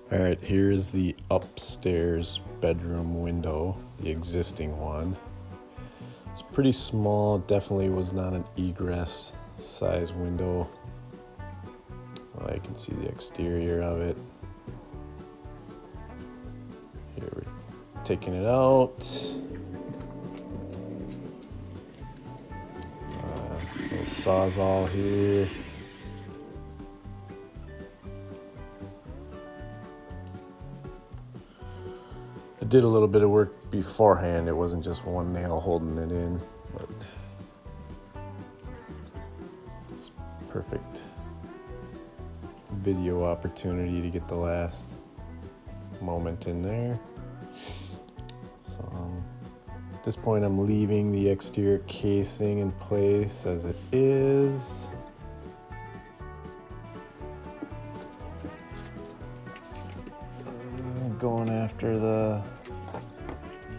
All right, here's the upstairs bedroom window, the existing one. It's pretty small, definitely was not an egress size window. Well, I can see the exterior of it. Here we're taking it out. Little sawzall here. I did a little bit of work beforehand. It wasn't just one nail holding it in, but it's perfect video opportunity to get the last moment in there. So at this point I'm leaving the exterior casing in place as it is. Going after the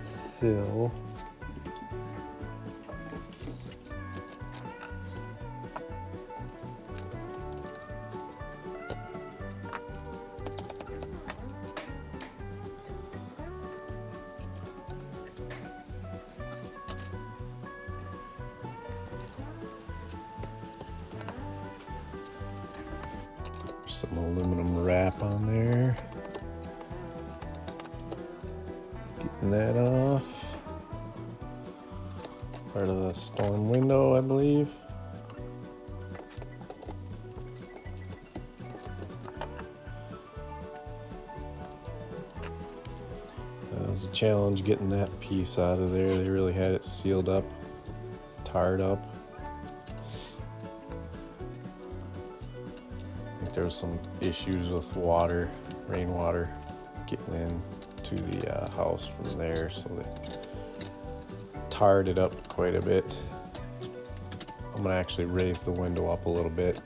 sill. Some aluminum wrap on there. Getting that off. Part of the storm window, I believe. That was a challenge getting that piece out of there. They really had it sealed up, tarred up. I think there was some issues with water, rainwater, getting in to the house from there, so they tarred it up quite a bit. I'm gonna actually raise the window up a little bit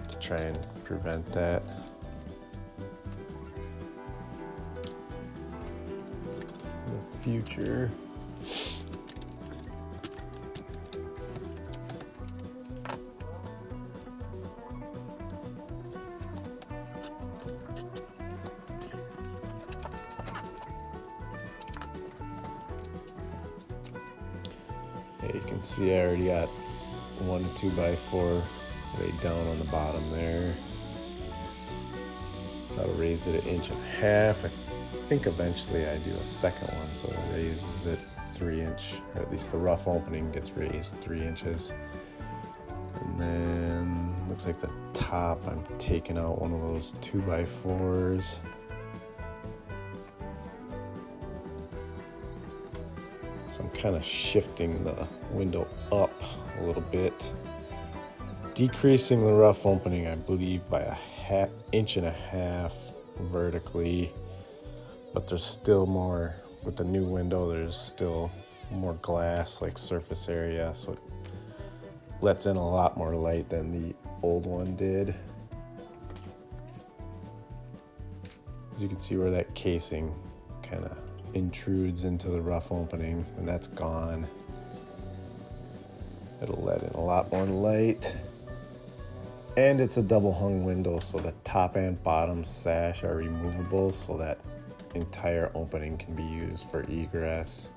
to try and prevent that. In the future. You can see I already got 1 2x4 laid down on the bottom there. So I'll raise it 1.5 inches. I think eventually I do a second one, so it raises it 3 inch, or at least the rough opening gets raised 3 inches. And then looks like the top, I'm taking out one of those 2x4s. So I'm kind of shifting the window up a little bit, decreasing the rough opening, I believe, by 1.5 inches vertically, but there's still more, with the new window, there's still more glass, like surface area, so it lets in a lot more light than the old one did. As you can see where that casing kind of intrudes into the rough opening, and that's gone. It'll let in a lot more light, and it's a double hung window, so the top and bottom sash are removable, so that entire opening can be used for egress.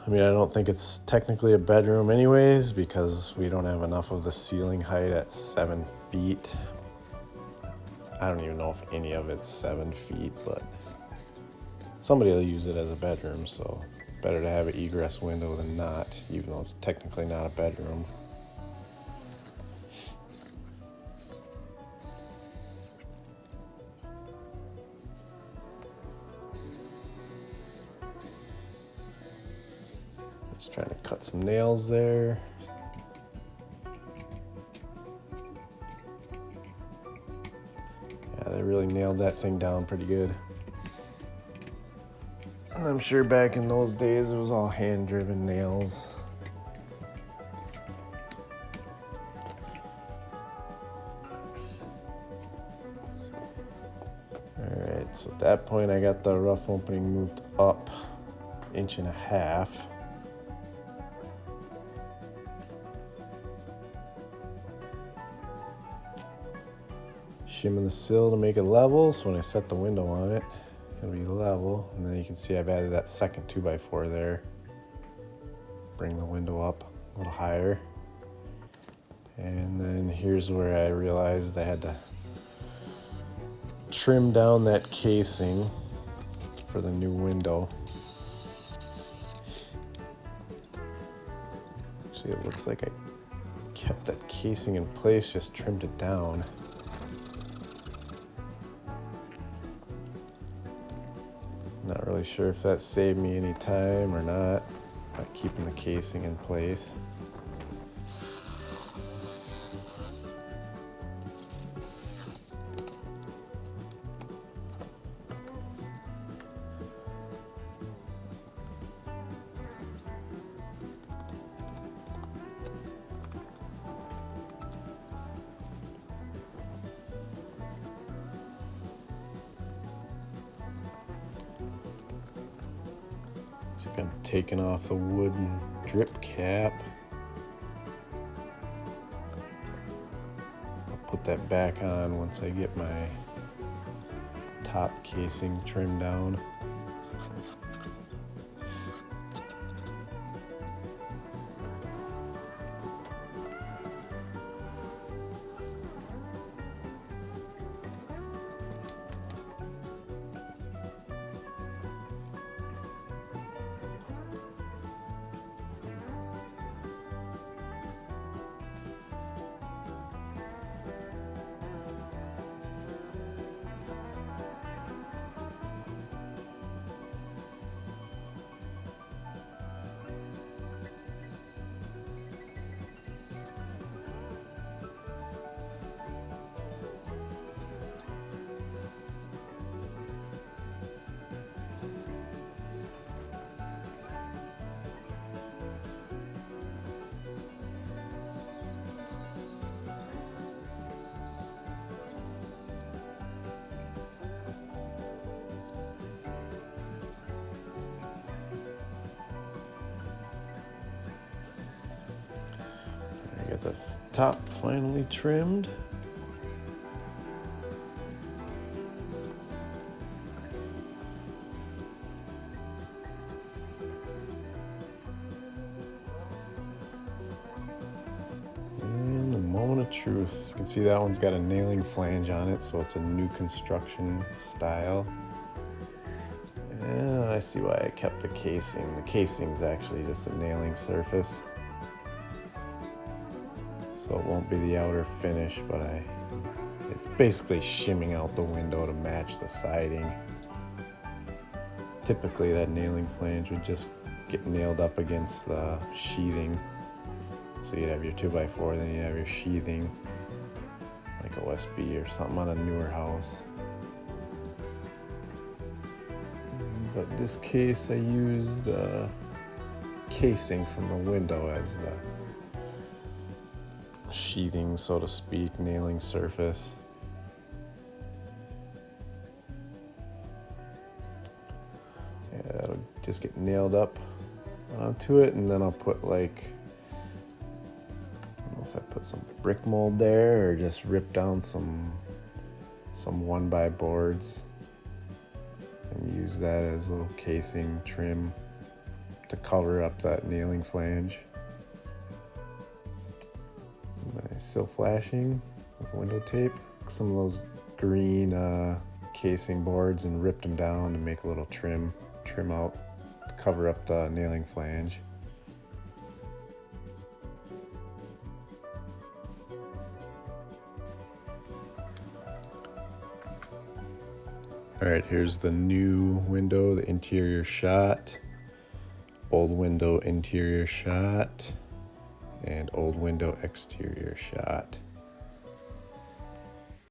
I mean, I don't think it's technically a bedroom anyways, because we don't have enough of the ceiling height at 7 feet. I don't even know if any of it's 7 feet, but somebody will use it as a bedroom, so better to have an egress window than not, even though it's technically not a bedroom. Just trying to cut some nails there. They really nailed that thing down pretty good. And I'm sure back in those days it was all hand-driven nails. Alright, so at that point I got the rough opening moved up 1.5 inches. shimming the sill to make it level, so when I set the window on it, it'll be level. And then you can see I've added that second 2x4 there. Bring the window up a little higher. And then here's where I realized I had to trim down that casing for the new window. See, it looks like I kept that casing in place, just trimmed it down. Not really sure if that saved me any time or not by keeping the casing in place. I'm taking off the wooden drip cap. I'll put that back on once I get my top casing trimmed down. Got the top finally trimmed. And the moment of truth. You can see that one's got a nailing flange on it, so it's a new construction style. And I see why I kept the casing. The casing's actually just a nailing surface, so it won't be the outer finish, but it's basically shimming out the window to match the siding. Typically that nailing flange would just get nailed up against the sheathing. So you'd have your 2x4, then you'd have your sheathing, like OSB or something on a newer house. But in this case I used casing from the window as the sheathing, so to speak, nailing surface. Yeah, that'll just get nailed up onto it, and then I'll put like, I don't know if I put some brick mold there or just rip down some 1x boards and use that as a little casing trim to cover up that nailing flange. My sill flashing with window tape. Some of those green casing boards and ripped them down to make a little trim out to cover up the nailing flange. Alright, here's the new window, the interior shot, old window interior shot, and old window exterior shot.